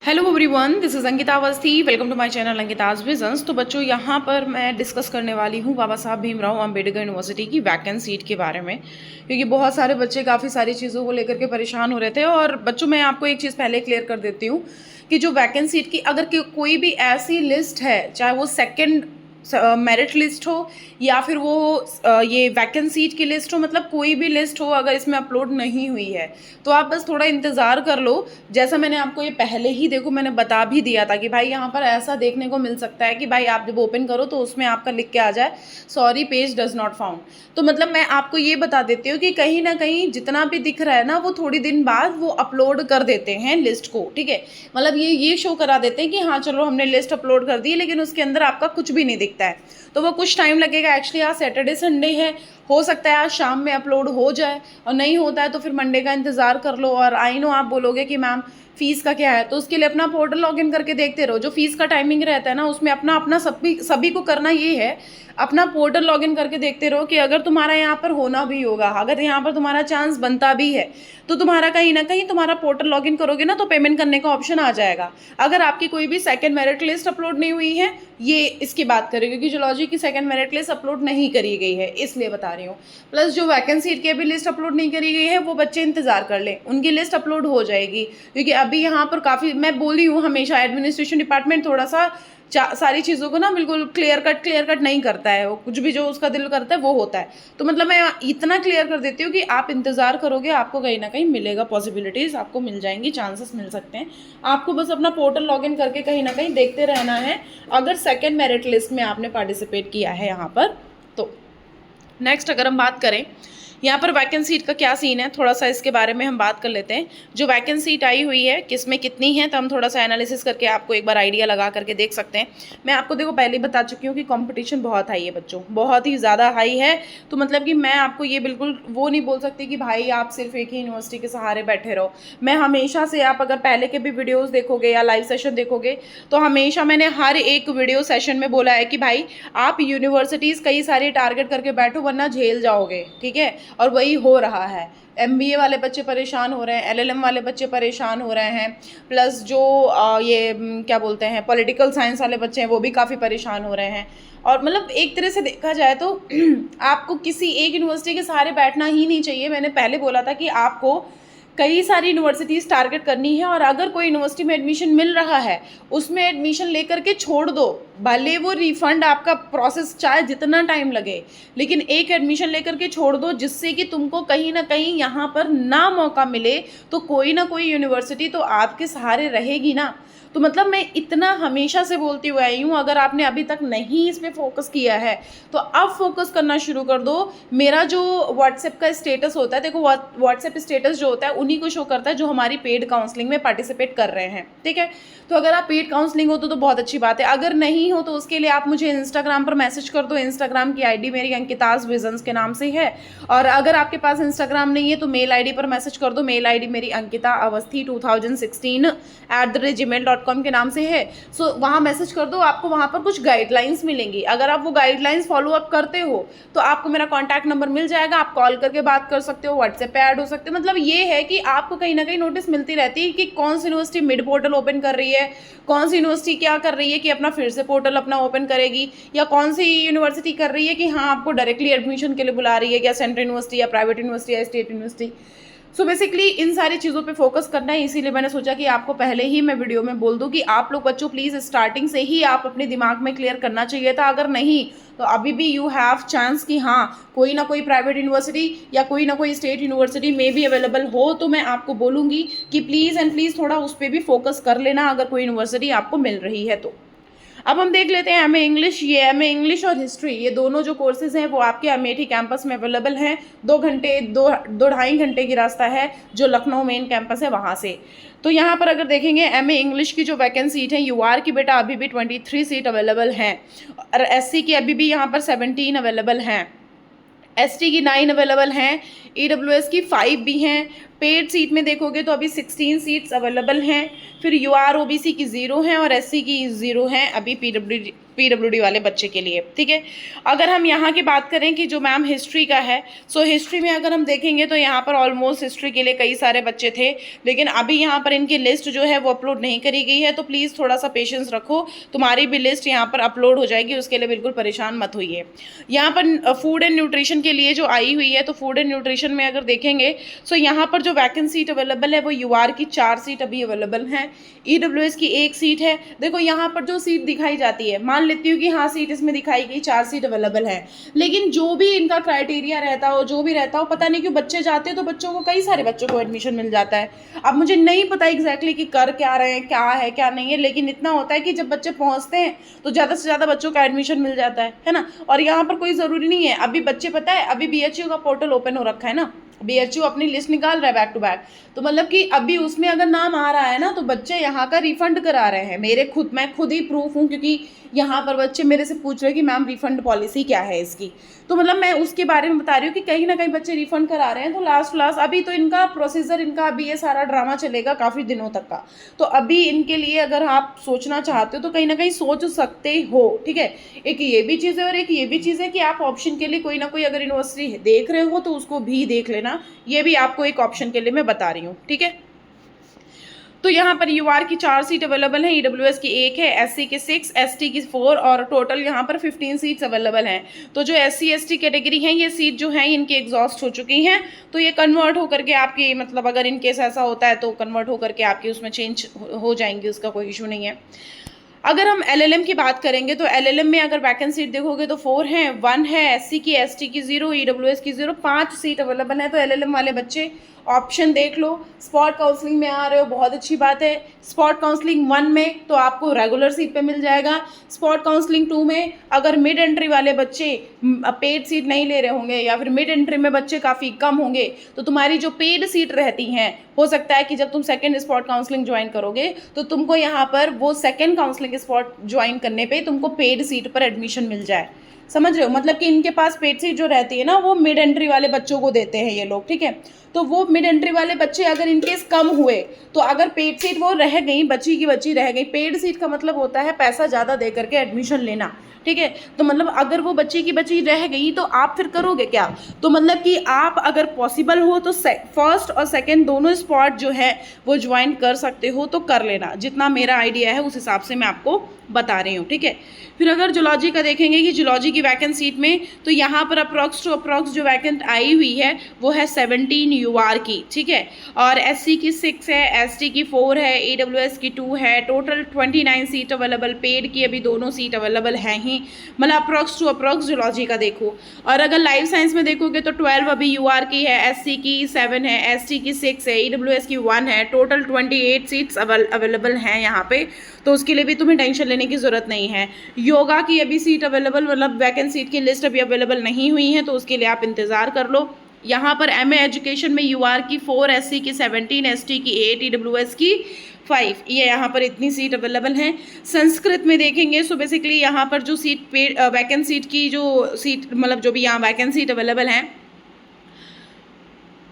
Hello everyone, this is Ankita Awasthi. Welcome to my channel Ankita's visions. तो बच्चों, यहाँ पर मैं डिस्कस करने वाली हूँ बाबा साहब भीमराव अम्बेडकर यूनिवर्सिटी की वैकेंट सीट के बारे में, क्योंकि बहुत सारे बच्चे काफ़ी सारी चीज़ों को लेकर के परेशान हो रहे थे। और बच्चों, मैं आपको एक चीज़ पहले क्लियर कर देती हूँ कि जो वैकेंट सीट की अगर कोई भी ऐसी लिस्ट है, चाहे वो सेकेंड मेरिट लिस्ट हो या फिर वो ये वैकेंट सीट की लिस्ट हो, मतलब कोई भी लिस्ट हो, अगर इसमें अपलोड नहीं हुई है तो आप बस थोड़ा इंतज़ार कर लो। जैसा मैंने आपको ये पहले ही देखो मैंने बता भी दिया था कि भाई यहाँ पर ऐसा देखने को मिल सकता है कि भाई आप जब ओपन करो तो उसमें आपका लिख के आ जाए sorry page does not found. तो मतलब मैं आपको ये बता देती हूँ कि कहीं ना कहीं जितना भी दिख रहा है ना, वो थोड़ी दिन बाद वो अपलोड कर देते हैं लिस्ट को, ठीक है। मतलब ये शो करा देते हैं कि हाँ चलो हमने लिस्ट अपलोड कर दी, लेकिन उसके अंदर आपका कुछ भी नहीं दिखता है। तो वो कुछ टाइम लगेगा। एक्चुअली आज सैटरडे संडे है, हो सकता है आज शाम में अपलोड हो जाए, और नहीं होता है तो फिर मंडे का इंतज़ार कर लो। और आई नो आप बोलोगे कि मैम फीस का क्या है, तो उसके लिए अपना पोर्टल लॉगिन करके देखते रहो। जो फीस का टाइमिंग रहता है ना, उसमें अपना अपना सभी को करना ये है, अपना पोर्टल लॉगिन करके देखते रहो कि अगर तुम्हारा यहाँ पर होना भी होगा, अगर यहाँ पर तुम्हारा चांस बनता भी है, तो तुम्हारा कहीं ना कहीं तुम्हारा पोर्टल लॉगिन करोगे ना तो पेमेंट करने का ऑप्शन आ जाएगा। अगर आपकी कोई भी सेकंड मेरिट लिस्ट अपलोड नहीं हुई है, ये इसकी बात करें क्योंकि जूलॉजी की सेकंड मेरिट लिस्ट अपलोड नहीं करी गई है, इसलिए बता रही हूँ। प्लस जो वैकेंसी की अभी लिस्ट अपलोड नहीं करी गई है, वो बच्चे इंतजार कर लें, उनकी लिस्ट अपलोड हो जाएगी। क्योंकि अभी यहाँ पर काफ़ी, मैं बोली हूँ हमेशा, एडमिनिस्ट्रेशन डिपार्टमेंट थोड़ा सा सारी चीज़ों को ना बिल्कुल क्लियर कट नहीं करता है। वो कुछ भी जो उसका दिल करता है वो होता है। तो मतलब मैं इतना क्लियर कर देती हूँ कि आप इंतज़ार करोगे, आपको कहीं ना कहीं मिलेगा, पॉसिबिलिटीज़ आपको मिल जाएंगी, चांसेस मिल सकते हैं। आपको बस अपना पोर्टल लॉगिन करके कहीं ना कहीं देखते रहना है, अगर सेकेंड मेरिट लिस्ट में आपने पार्टिसिपेट किया है यहाँ पर तो। नेक्स्ट अगर हम बात करें यहाँ पर वैकेंट सीट का क्या सीन है, थोड़ा सा इसके बारे में हम बात कर लेते हैं। जो वैकेंट सीट आई हुई है किसमें कितनी है, तो हम थोड़ा सा एनालिसिस करके आपको एक बार आइडिया लगा करके देख सकते हैं। मैं आपको देखो पहले ही बता चुकी हूँ कि कंपटीशन बहुत हाई है बच्चों, बहुत ही ज़्यादा हाई है। तो मतलब कि मैं आपको ये बिल्कुल वो नहीं बोल सकती कि भाई आप सिर्फ एक ही यूनिवर्सिटी के सहारे बैठे रहो। मैं हमेशा से, आप अगर पहले के भी वीडियोज़ देखोगे या लाइव सेशन देखोगे, तो हमेशा मैंने हर एक वीडियो सेशन में बोला है कि भाई आप यूनिवर्सिटीज़ कई सारी टारगेट करके बैठो वरना झेल जाओगे, ठीक है। और वही हो रहा है। MBA वाले बच्चे परेशान हो रहे हैं, LLM वाले बच्चे परेशान हो रहे हैं, प्लस जो क्या बोलते हैं पॉलिटिकल साइंस वाले बच्चे हैं वो भी काफ़ी परेशान हो रहे हैं। और मतलब एक तरह से देखा जाए तो आपको किसी एक यूनिवर्सिटी के सहारे बैठना ही नहीं चाहिए। मैंने पहले बोला था कि आपको कई सारी यूनिवर्सिटीज़ टारगेट करनी है, और अगर कोई यूनिवर्सिटी में एडमिशन मिल रहा है उसमें एडमिशन लेकर के छोड़ दो, भले वो रिफंड आपका प्रोसेस चाहे जितना टाइम लगे, लेकिन एक एडमिशन लेकर के छोड़ दो, जिससे कि तुमको कहीं ना कहीं यहाँ पर ना मौका मिले तो कोई ना कोई यूनिवर्सिटी तो आपके सहारे रहेगी ना। तो मतलब मैं इतना हमेशा से बोलती हुई आई हूँ, अगर आपने अभी तक नहीं इस पर फोकस किया है तो अब फोकस करना शुरू कर दो। मेरा जो व्हाट्सएप का स्टेटस होता है, देखो व्हाट्सएप स्टेटस जो होता है उन्हीं को शो करता है जो हमारी पेड काउंसलिंग में पार्टिसिपेट कर रहे हैं, ठीक है। तो अगर आप पेड काउंसलिंग हो तो बहुत अच्छी बात है, अगर नहीं हो तो उसके लिए आप मुझे इंस्टाग्राम पर मैसेज कर दो। इंस्टाग्राम की ID मेरी अंकिताज विजन्स के नाम से है, और अगर आपके पास इंस्टाग्राम नहीं है तो मेल ID पर मैसेज कर दो। मेल ID मेरी अंकिता अवस्थी 2016@gmail.com के नाम से है। सो वहाँ मैसेज कर दो, आपको वहाँ पर कुछ गाइडलाइंस मिलेंगी। अगर आप वो गाइडलाइंस फॉलो अप करते हो तो आपको मेरा कॉन्टैक्ट नंबर मिल जाएगा, आप कॉल करके बात कर सकते हो, व्हाट्सएप पे ऐड हो सकते हो। मतलब ये है कि आपको कहीं ना कहीं नोटिस मिलती रहती है कि कौन सी यूनिवर्सिटी मिड पोर्टल ओपन कर रही है, कौन सी यूनिवर्सिटी क्या कर रही है कि अपना फिर से पोर्टल अपना ओपन करेगी, या कौन सी यूनिवर्सिटी कर रही है कि हाँ आपको डायरेक्टली एडमिशन के लिए बुला रही है, या सेंट्रल यूनिवर्सिटी या प्राइवेट यूनिवर्सिटी या स्टेट यूनिवर्सिटी। सो बेसिकली इन सारी चीज़ों पे फोकस करना है, इसीलिए मैंने सोचा कि आपको पहले ही मैं वीडियो में बोल दूं कि आप लोग बच्चों प्लीज़ स्टार्टिंग से ही आप अपने दिमाग में क्लियर करना चाहिए था। अगर नहीं तो अभी भी यू हैव चांस कि हाँ कोई ना कोई प्राइवेट यूनिवर्सिटी या कोई ना कोई स्टेट यूनिवर्सिटी में भी अवेलेबल हो, तो मैं आपको बोलूँगी कि प्लीज़ एंड प्लीज़ थोड़ा उस पर भी फोकस कर लेना अगर कोई यूनिवर्सिटी आपको मिल रही है तो। अब हम देख लेते हैं MA इंग्लिश। ये MA इंग्लिश और हिस्ट्री, ये दोनों जो कोर्सेज हैं वो आपके अमेठी कैंपस में अवेलेबल हैं। 2-2.5 घंटे की रास्ता है जो लखनऊ मेन कैंपस है वहाँ से। तो यहाँ पर अगर देखेंगे MA इंग्लिश की जो वैकेंट सीट है, UR की बेटा अभी भी 23 सीट अवेलेबल हैं, और SC की अभी भी यहाँ पर 17 अवेलेबल हैं, ST की 9 अवेलेबल हैं, EWS की 5 भी हैं। पेड सीट में देखोगे तो अभी 16 सीट्स अवेलेबल हैं। फिर UR OBC की 0 हैं और SC की 0 हैं। अभी PWD वाले बच्चे के लिए, ठीक है। अगर हम यहाँ की बात करें कि जो मैम हिस्ट्री का है, सो हिस्ट्री में अगर हम देखेंगे तो यहाँ पर ऑलमोस्ट हिस्ट्री के लिए कई सारे बच्चे थे, लेकिन अभी यहाँ पर इनकी लिस्ट जो है वो अपलोड नहीं करी गई है, तो प्लीज़ थोड़ा सा पेशेंस रखो, तुम्हारी भी लिस्ट यहाँ पर अपलोड हो जाएगी, उसके लिए बिल्कुल परेशान मत होइए। यहाँ पर फूड एंड न्यूट्रिशन के लिए जो आई हुई है, तो फूड एंड न्यूट्रिशन में अगर देखेंगे सो यहाँ पर जो वैकेंसी सीट अवेलेबल है वो UR की 4 सीट अभी अवेलेबल हैं, EWS की 1 सीट है। देखो यहाँ पर जो सीट दिखाई जाती है, मान लेती हूँ कि हाँ सीट इसमें दिखाई गई, 4 सीट अवेलेबल है, लेकिन जो भी इनका क्राइटेरिया रहता हो, जो भी रहता हो, पता नहीं क्यों बच्चे जाते हैं तो बच्चों को, कई सारे बच्चों को एडमिशन मिल जाता है। अब मुझे नहीं पता एग्जैक्टली कि कर क्या रहे हैं, क्या है क्या नहीं है, लेकिन इतना होता है कि जब बच्चे पहुँचते हैं तो ज़्यादा से ज़्यादा बच्चों का एडमिशन मिल जाता है ना। और यहाँ पर कोई ज़रूरी नहीं है, अभी बच्चे, पता है अभी BHU का पोर्टल ओपन हो रखा है ना, BHU अपनी लिस्ट निकाल रहा है बैक टू बैक, तो मतलब कि अभी उसमें अगर नाम आ रहा है ना तो बच्चे यहाँ का रिफंड करा रहे हैं। मैं खुद ही प्रूफ हूँ, क्योंकि यहाँ पर बच्चे मेरे से पूछ रहे हैं कि मैम रिफंड पॉलिसी क्या है इसकी, तो मतलब मैं उसके बारे में बता रही हूँ कि कहीं ना कहीं बच्चे रिफंड करा रहे हैं। तो लास्ट अभी तो इनका प्रोसीजर, इनका अभी ये सारा ड्रामा चलेगा काफ़ी दिनों तक का, तो अभी इनके लिए अगर आप सोचना चाहते हो तो कहीं ना कहीं सोच सकते हो, ठीक है। एक ये भी चीज़ है और एक ये भी चीज़ है कि आप ऑप्शन के लिए कोई ना कोई अगर यूनिवर्सिटी देख रहे हो तो उसको भी देख लेना, ये भी आपको एक ऑप्शन के लिए मैं बता रही हूँ, ठीक है। तो यहाँ पर UR की 4 सीट अवेलेबल हैं, EWS की 1 है, SC की 6, ST की 4 और टोटल यहाँ पर 15 सीट्स अवेलेबल हैं। तो जो SC ST कैटेगरी हैं, ये सीट जो हैं इनकी एग्जॉस्ट हो चुकी हैं, तो ये कन्वर्ट होकर के आपकी, मतलब अगर इन केस ऐसा होता है तो कन्वर्ट होकर के आपकी उसमें चेंज हो जाएंगी, उसका कोई इशू नहीं है। अगर हम LLM की बात करेंगे तो LLM में अगर वैकेंट सीट देखोगे तो 4 हैं, 1 है, SC की, ST की 0, EWS की 0, 5 सीट अवेलेबल है। तो LLM वाले बच्चे ऑप्शन देख लो। स्पॉट काउंसलिंग में आ रहे हो, बहुत अच्छी बात है। स्पॉट काउंसलिंग 1 में तो आपको रेगुलर सीट पे मिल जाएगा। स्पॉट काउंसलिंग 2 में अगर मिड एंट्री वाले बच्चे पेड सीट नहीं ले रहे होंगे या फिर मिड एंट्री में बच्चे काफ़ी कम होंगे तो तुम्हारी जो पेड सीट रहती हैं, हो सकता है कि जब तुम सेकेंड स्पॉट काउंसलिंग ज्वाइन करोगे तो तुमको यहाँ पर वो सेकेंड काउंसलिंग स्पॉट ज्वाइन करने पे तुमको पेड सीट पर एडमिशन मिल जाए। समझ रहे हो, मतलब कि इनके पास पेड सीट जो रहती है ना वो मिड एंट्री वाले बच्चों को देते हैं ये लोग, ठीक है। तो वो मिड एंट्री वाले बच्चे अगर इनकेस कम हुए तो अगर पेड सीट वो रह गई, बची की बची रह गई, पेड सीट का मतलब होता है पैसा ज़्यादा दे करके एडमिशन लेना, ठीक है। तो मतलब अगर वो बच्ची की बची रह गई तो आप फिर करोगे क्या? तो मतलब कि आप अगर पॉसिबल हो तो फर्स्ट और सेकंड दोनों स्पॉट जो है वो ज्वाइन कर सकते हो तो कर लेना। जितना मेरा आइडिया है उस हिसाब से मैं आपको बता रही हूँ, ठीक है। फिर अगर जूलॉजी का देखेंगे कि जूलॉजी की वैकेंट सीट में तो यहाँ पर अप्रॉक्स टू अप्रॉक्स जो वैकेंट आई हुई है वो है 17 UR की, ठीक है। और SC की 6 है, ST की 4 है, EWS की 2 है। टोटल 29 सीट अवेलेबल, पेड की अभी दोनों सीट अवेलेबल हैं ही, मतलब अप्रॉक्स टू अप्रॉक्स जूलॉजी का देखो। और अगर लाइफ साइंस में देखोगे तो 12 अभी UR की है, SC की 7 है, ST की 6 है, EWS की 1 है। टोटल 28 सीट्स अवेलेबल हैं यहाँ पे, तो उसके लिए भी तुम्हें टेंशन लेने की ज़रूरत नहीं है। योगा की अभी सीट अवेलेबल, मतलब वैकेंट सीट की लिस्ट अभी अवेलेबल नहीं हुई है, तो उसके लिए आप इंतज़ार कर लो। यहाँ पर MA एजुकेशन में UR की 4, SC की 17, ST की 8, EWS की 5, ये यहाँ पर इतनी सीट अवेलेबल हैं। संस्कृत में देखेंगे सो बेसिकली यहाँ पर जो सीट पेड वैकेंट सीट की जो सीट, मतलब जो भी यहाँ वैकेंट सीट अवेलेबल हैं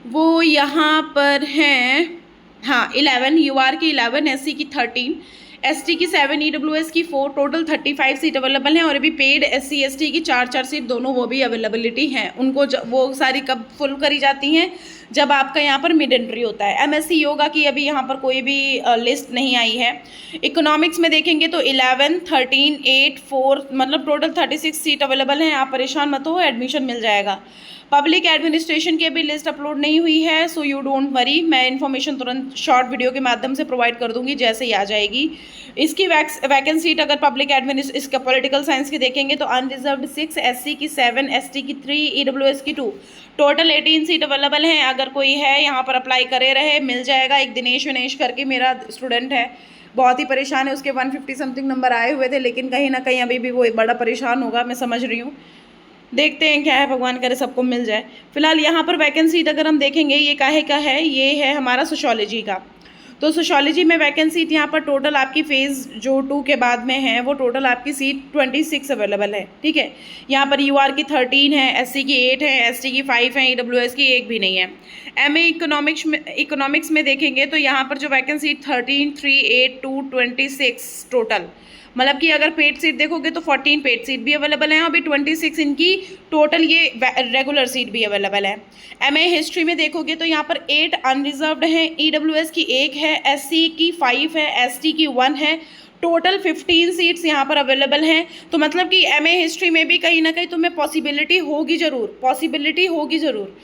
वो यहाँ पर हैं, हाँ 11, UR की 11, SC की 13, ST की 7, EWS की 4, टोटल 35 सीट अवेलेबल हैं। और अभी पेड SC ST की 4 सीट दोनों वो भी अवेलेबिलिटी हैं। उनको वो सारी कब फुल करी जाती हैं? जब आपका यहाँ पर मिड एंट्री होता है। MSc योगा की अभी यहाँ पर कोई भी लिस्ट नहीं आई है। इकोनॉमिक्स में देखेंगे तो 11, 13, 8, 4, मतलब टोटल 36 सीट अवेलेबल हैं। आप परेशान मत हो, एडमिशन मिल जाएगा। पब्लिक एडमिनिस्ट्रेशन की अभी लिस्ट अपलोड नहीं हुई है, सो यू डोंट वरी, मैं इन्फॉर्मेशन तुरंत शॉर्ट वीडियो के माध्यम से प्रोवाइड कर दूंगी जैसे ही आ जाएगी। इसकी वैकेंट सीट अगर पब्लिक इसका पॉलिटिकल साइंस की देखेंगे तो अनरिजर्व्ड 6, SC की 7, ST की 3, EWS की 2, टोटल 18 सीट अवेलेबल हैं। अगर कोई है यहाँ पर अप्लाई करे रहे, मिल जाएगा। एक दिनेश करके मेरा स्टूडेंट है, बहुत ही परेशान है, उसके 150 समथिंग नंबर आए हुए थे, लेकिन कहीं ना कहीं अभी भी वो बड़ा परेशान होगा, मैं समझ रही हूँ। देखते हैं क्या है, भगवान करे सबको मिल जाए। फिलहाल यहाँ पर वैकेंट सीट अगर हम देखेंगे ये काहे का है, ये है हमारा सोशियोलॉजी का। तो सोशियोलॉजी में वैकेंसी सीट यहाँ पर टोटल आपकी फेज़ जो 2 के बाद में है वो टोटल आपकी सीट 26 अवेलेबल है, ठीक है। यहाँ पर यूआर की 13 है, एससी की 8 है, एसटी की 5 है, ईडब्ल्यूएस की 1 भी नहीं है। एमए इकोनॉमिक्स में देखेंगे तो यहाँ पर जो वैकेंसी 13, 3, 8, 2, 26 टोटल, मतलब कि अगर पेड सीट देखोगे तो 14 पेड सीट भी अवेलेबल हैं, अभी 26 इनकी टोटल ये रेगुलर सीट भी अवेलेबल है। एमए हिस्ट्री में देखोगे तो यहाँ पर 8 अनरिजर्व्ड हैं, ईडब्ल्यूएस की 1 है, एससी की 5 है, एसटी की 1 है, टोटल 15 सीट्स यहाँ पर अवेलेबल हैं। तो मतलब कि एमए हिस्ट्री में भी कहीं ना कहीं तुम्हें पॉसिबिलिटी होगी ज़रूर।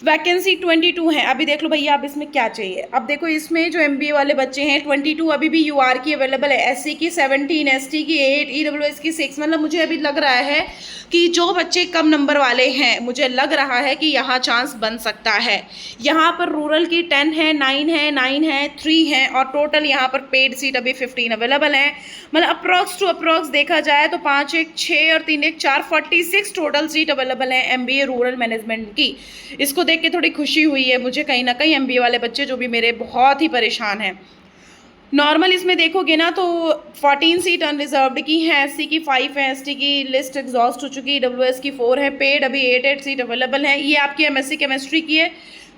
वैकेंसी 22 है। अभी देख लो भैया अब इसमें क्या चाहिए। अब देखो इसमें जो एमबीए वाले बच्चे हैं 22 अभी भी यूआर की अवेलेबल है, एससी की 17, एसटी की 8, ईडब्ल्यूएस की 6। मतलब मुझे अभी लग रहा है कि जो बच्चे कम नंबर वाले हैं मुझे लग रहा है कि यहाँ चांस बन सकता है। यहाँ पर रूरल की 10 है, 9 है, 3 है और टोटल यहाँ पर पेड सीट अभी 15 अवेलेबल है। मतलब अप्रॉक्स टू अप्रॉक्स देखा जाए तो 5 1 6 और 3 1 4 46 टोटल सीट अवेलेबल है एमबीए रूरल मैनेजमेंट की। इसको देख के थोड़ी खुशी हुई है मुझे, कहीं ना कहीं एमबीए वाले बच्चे जो भी मेरे बहुत ही परेशान हैं। नॉर्मल इसमें देखोगे ना तो 14 सीट अनरिजर्व्ड की हैं, एससी की 5 है, एसटी की लिस्ट एग्जॉस्ट हो चुकी है, डब्ल्यूएस की 4 है, पेड अभी 8 सीट अवेलेबल है। ये आपकी एमएससी केमिस्ट्री की है।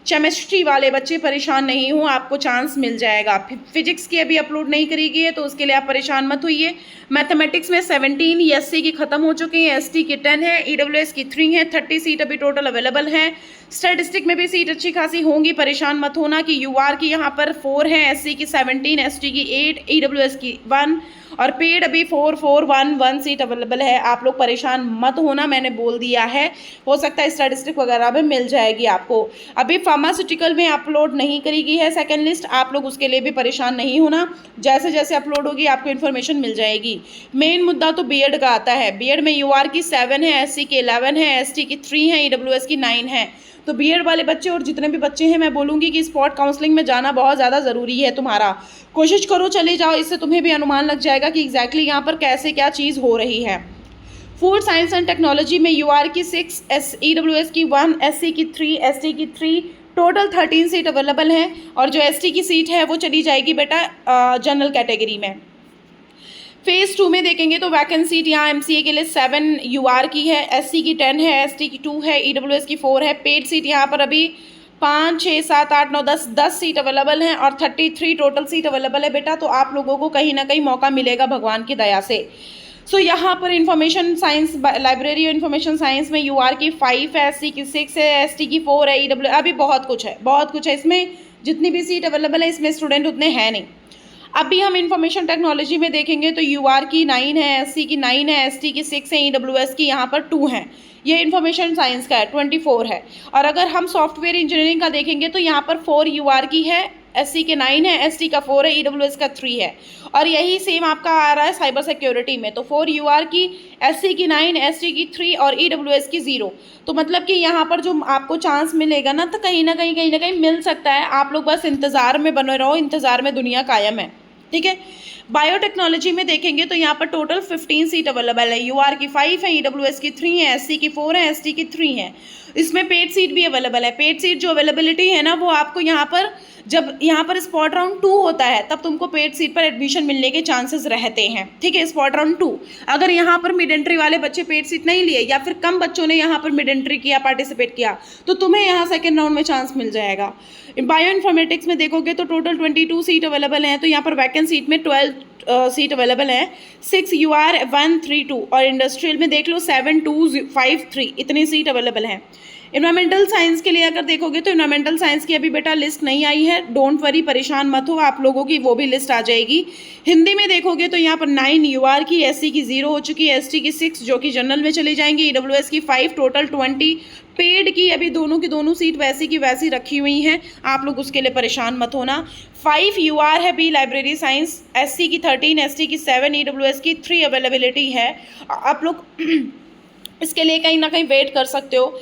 केमिस्ट्री वाले बच्चे परेशान नहीं हो, आपको चांस मिल जाएगा। फिजिक्स की अभी अपलोड नहीं करी गई है तो उसके लिए आप परेशान मत होइए। मैथमेटिक्स में 17 एससी की ख़त्म हो चुकी है, एसटी की 10 है, ईडब्ल्यूएस की 3 है, 30 सीट अभी टोटल अवेलेबल है। स्टैटिस्टिक में भी सीट अच्छी खासी होंगी, परेशान मत होना कि यूआर की यहाँ पर 4 है, एससी की 17, एसटी की 8, ईडब्ल्यूएस की 1 और पेड अभी 4 4 1 1 सीट अवेलेबल है। आप लोग परेशान मत होना, मैंने बोल दिया है, हो सकता है स्टैटिस्टिक वगैरह में मिल जाएगी आपको। अभी फार्मास्यूटिकल में अपलोड नहीं करी गई है सेकेंड लिस्ट, आप लोग उसके लिए भी परेशान नहीं होना, जैसे जैसे अपलोड होगी आपको इन्फॉर्मेशन मिल जाएगी। मेन मुद्दा तो बीएड का आता है। बीएड में यूआर की 7 है, एससी की 11 है, एसटी की 3 है, ईडब्ल्यूएस की 9 है। तो बीएड वाले बच्चे और जितने भी बच्चे हैं मैं बोलूँगी कि स्पॉट काउंसलिंग में जाना बहुत ज़्यादा ज़रूरी है तुम्हारा। कोशिश करो चले जाओ, इससे तुम्हें भी अनुमान लग जाएगा कि एग्जैक्टली यहाँ पर कैसे क्या चीज़ हो रही है। फूड साइंस एंड टेक्नोलॉजी में यूआर की 6, ईडब्ल्यूएस की 1, एससी की 3, एसटी की 3, टोटल 13 सीट अवेलेबल हैं और जो एसटी की सीट है वो चली जाएगी बेटा जनरल कैटेगरी में। फेज़ 2 में देखेंगे तो वैकेंसी यहाँ एमसीए के लिए 7 यूआर की है, एससी की 10 है, एसटी की 2 है, ईडब्ल्यूएस की 4 है। पेड सीट यहाँ पर अभी 5 6 7 8 9 10 सीट अवेलेबल हैं और 33 टोटल सीट अवेलेबल है बेटा। तो आप लोगों को कहीं ना कहीं मौका मिलेगा भगवान की दया से। सो यहाँ पर इन्फॉर्मेशन साइंस लाइब्रेरी और इन्फॉर्मेशन साइंस में यूआर की 5 है, एससी की 6 है, एसटी की 4 है, ईडब्ल्यू अभी बहुत कुछ है इसमें। जितनी भी सीट अवेलेबल है इसमें स्टूडेंट उतने हैं नहीं। अभी हम इंफॉर्मेशन टेक्नोलॉजी में देखेंगे तो यूआर की 9 है, एससी की 9 है, एसटी की 6 है, ईडब्ल्यूएस की यहाँ पर 2 हैं। ये इन्फॉर्मेशन साइंस का है, 24 है। और अगर हम सॉफ्टवेयर इंजीनियरिंग का देखेंगे तो यहाँ पर 4 यूआर की है, एससी के 9 है, एसटी का 4 है, ईडब्ल्यूएस का 3 है। और यही सेम आपका आ रहा है साइबर सिक्योरिटी में, तो 4 यूआर की, एससी की 9, एसटी की 3 और ईडब्ल्यूएस की 0। तो मतलब कि यहाँ पर जो आपको चांस मिलेगा ना तो कहीं ना कहीं मिल सकता है। आप लोग बस इंतज़ार में बने रहो, इंतज़ार में दुनिया कायम है, ठीक है। बायोटेक्नोलॉजी में देखेंगे तो यहाँ पर टोटल 15 सीट अवेलेबल है। यूआर की 5 है, ईडब्ल्यूएस की 3 है, एससी की 4 है, एसटी की 3 है। इसमें पेड सीट भी अवेलेबल है। पेड सीट जो अवेलेबिलिटी है ना वो आपको यहाँ पर जब यहाँ पर स्पॉट राउंड 2 होता है तब तुमको पेड सीट पर एडमिशन मिलने के चांसेस रहते हैं, ठीक है। स्पॉट राउंड 2 अगर यहाँ पर मिड एंट्री वाले बच्चे पेड सीट नहीं लिए या फिर कम बच्चों ने यहाँ पर मिड एंट्री किया, पार्टिसिपेट किया, तो तुम्हें यहाँ सेकेंड राउंड में चांस मिल जाएगा। बायो इन्फॉर्मेटिक्स में देखोगे तो टोटल 22 सीट अवेलेबल हैं, तो यहाँ पर वैकेंट सीट में 12 सीट अवेलेबल है। 6 यूआर 1 3 2 और इंडस्ट्रियल में देख लो 7 2 5 3 इतनी सीट अवेलेबल हैं। इन्वायरमेंटल साइंस के लिए अगर देखोगे तो इन्वायरमेंटल साइंस की अभी बेटा लिस्ट नहीं आई है, डोंट वरी, परेशान मत हो, आप लोगों की वो भी लिस्ट आ जाएगी। हिंदी में देखोगे तो यहाँ पर 9 यूआर की, एससी की 0 हो चुकी है, एसटी की 6 जो कि जनरल में चली जाएंगी, ईडब्ल्यूएस की 5, टोटल 20। पेड की अभी दोनों की दोनों सीट वैसी की वैसी रखी हुई हैं, आप लोग उसके लिए परेशान मत होना। 5 यूआर है बी लाइब्रेरी साइंस, एससी की 13, एसटी की 7, ईडब्ल्यूएस की 3 अवेलेबिलिटी है। आप लोग इसके लिए कहीं ना कहीं वेट कर सकते हो।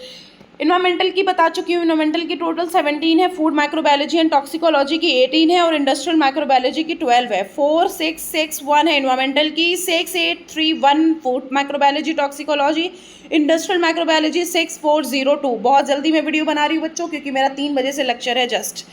इन्वायरमेंटल की बता चुकी हूँ, इन्वायरमेंटल की टोटल 17 है, फूड माइक्रोबायोलॉजी एंड टॉक्सिकोलॉजी की 18 है और इंडस्ट्रियल माइक्रोबायोलॉजी की 12 है। 4 6 6 1 है इन्वायरमेंटल की, 6 8 3 1 food microbiology toxicology, industrial microbiology 6 4 0 2। बहुत जल्दी मैं वीडियो बना रही हूँ बच्चों क्योंकि मेरा 3 बजे से लेक्चर है जस्ट।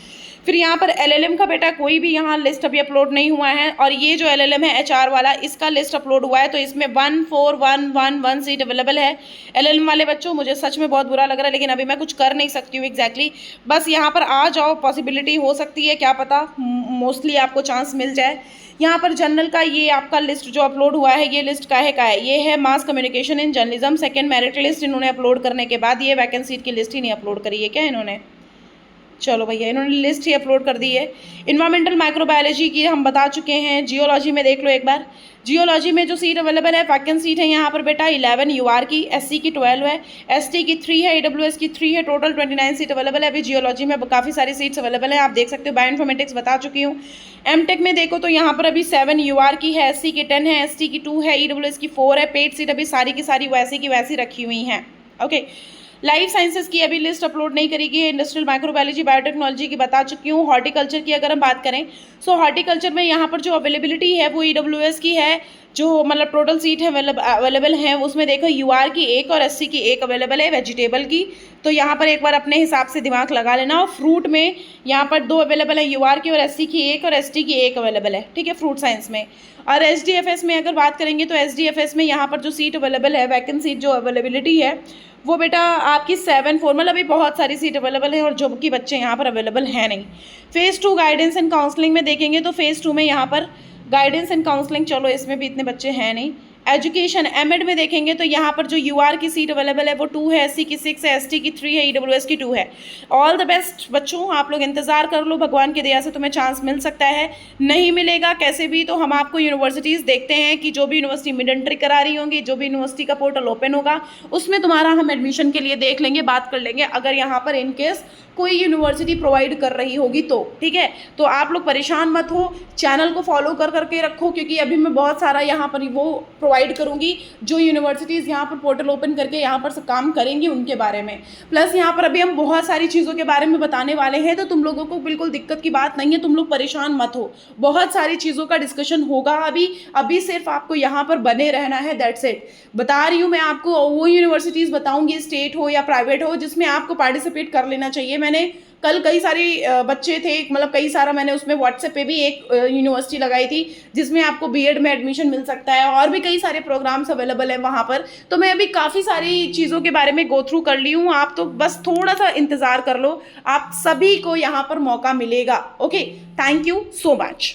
फिर यहाँ पर LLM का बेटा कोई भी यहाँ लिस्ट अभी अपलोड नहीं हुआ है, और ये जो LLM है HR वाला, इसका लिस्ट अपलोड हुआ है, तो इसमें 1411 सीट अवेलेबल है। LLM वाले बच्चों, मुझे सच में बहुत बुरा लग रहा है, लेकिन अभी मैं कुछ कर नहीं सकती हूँ एग्जैक्टली। बस यहाँ पर आ जाओ, पॉसिबिलिटी हो सकती है, क्या पता मोस्टली आपको चांस मिल जाए। यहाँ पर जनरल का ये आपका लिस्ट जो अपलोड हुआ है, ये लिस्ट काहे का है, ये है mass communication in journalism second merit list. इन्होंने अपलोड करने के बाद ये वैकेंसी की लिस्ट ही नहीं अपलोड करी है क्या इन्होंने? चलो भैया, इन्होंने लिस्ट ही अपलोड कर दी है। इन्वायरमेंटल माइक्रोबायोलॉजी की हम बता चुके हैं। जियोलॉजी में देख लो एक बार, जियोलॉजी में जो सीट अवेलेबल है, वैकेंट सीट है यहाँ पर बेटा 11 UR की, SC की 12 है, ST की 3 है, AWS की 3 है, टोटल 29 सीट अवेलेबल है। अभी जियोलॉजी में काफ़ी सारी सीट्स अवेलेबल हैं, आप देख सकते हो। बायोइन्फॉर्मेटिक्स बता चुकी हूँ। MTech में देखो तो यहाँ पर अभी 7 UR की है, SC की 10 है, ST की 2 है, EWS की 4 है। पेड सीट अभी सारी की सारी वैसी की वैसी रखी हुई हैं। ओके, लाइफ साइंसेज की अभी लिस्ट अपलोड नहीं करी गई है। इंडस्ट्रियल माइक्रोबायोलॉजी, बायोटेक्नोलॉजी की बता चुकी हूँ। हॉर्टिकल्चर की अगर हम बात करें, सो हॉर्टिकल्चर में यहाँ पर जो अवेलेबिलिटी है वो EWS की है, जो मतलब टोटल सीट है अवेलेबल हैं उसमें देखो UR की 1 और SC की 1 अवेलेबल है, वेजिटेबल की। तो यहाँ पर एक बार अपने हिसाब से दिमाग लगा लेना। और फ्रूट में यहाँ पर 2 अवेलेबल है, UR की और SC की 1 और ST की 1 अवेलेबल है, ठीक है, फ्रूट साइंस में। और SDFS में अगर बात करेंगे तो SDFS में यहाँ पर जो सीट अवेलेबल है, वैकेंट सीट जो अवेलेबिलिटी है वो बेटा आपकी 7 4, मतलब अभी बहुत सारी सीट अवेलेबल है, और जो कि बच्चे यहाँ पर अवेलेबल हैं नहीं। फेज़ 2 गाइडेंस एंड काउंसलिंग में देखेंगे तो फेज़ 2 में यहाँ पर गाइडेंस एंड काउंसलिंग, चलो इसमें भी इतने बच्चे हैं नहीं। एजुकेशन एमएड में देखेंगे तो यहाँ पर जो UR की सीट अवेलेबल है वो 2 है, SC की 6 है, ST की 3 है, EWS की 2 है। ऑल द बेस्ट बच्चों, आप लोग इंतज़ार कर लो, भगवान की दया से तुम्हें चांस मिल सकता है। नहीं मिलेगा कैसे भी, तो हम आपको यूनिवर्सिटीज़ देखते हैं कि जो भी यूनिवर्सिटी मिड एंट्री करा रही होंगी, जो भी यूनिवर्सिटी का पोर्टल ओपन होगा उसमें तुम्हारा हम एडमिशन के लिए देख लेंगे, बात कर लेंगे, अगर यहाँ पर इनकेस कोई यूनिवर्सिटी प्रोवाइड कर रही होगी तो, ठीक है। तो आप लोग परेशान मत हो, चैनल को फॉलो कर करके रखो, क्योंकि अभी मैं बहुत सारा यहाँ पर वो प्रोवाइड करूँगी जो यूनिवर्सिटीज़ यहाँ पर पोर्टल ओपन करके यहाँ पर सब काम करेंगी उनके बारे में। प्लस यहाँ पर अभी हम बहुत सारी चीज़ों के बारे में बताने वाले हैं, तो तुम लोगों को बिल्कुल दिक्कत की बात नहीं है, तुम लोग परेशान मत हो, बहुत सारी चीज़ों का डिस्कशन होगा अभी सिर्फ आपको यहाँ पर बने रहना है, दैट्स इट। बता रही हूँ मैं आपको, वो यूनिवर्सिटीज़ बताऊँगी, स्टेट हो या प्राइवेट हो, जिसमें आपको पार्टिसिपेट कर लेना चाहिए। मैंने कल कई सारे बच्चे थे, मतलब कई सारा मैंने उसमें व्हाट्सएप पे भी एक यूनिवर्सिटी लगाई थी जिसमें आपको बीएड में एडमिशन मिल सकता है, और भी कई सारे प्रोग्राम्स अवेलेबल हैं वहाँ पर। तो मैं अभी काफ़ी सारी चीज़ों के बारे में गो थ्रू कर ली हूँ, आप तो बस थोड़ा सा इंतज़ार कर लो, आप सभी को यहाँ पर मौका मिलेगा। Okay, thank you so much.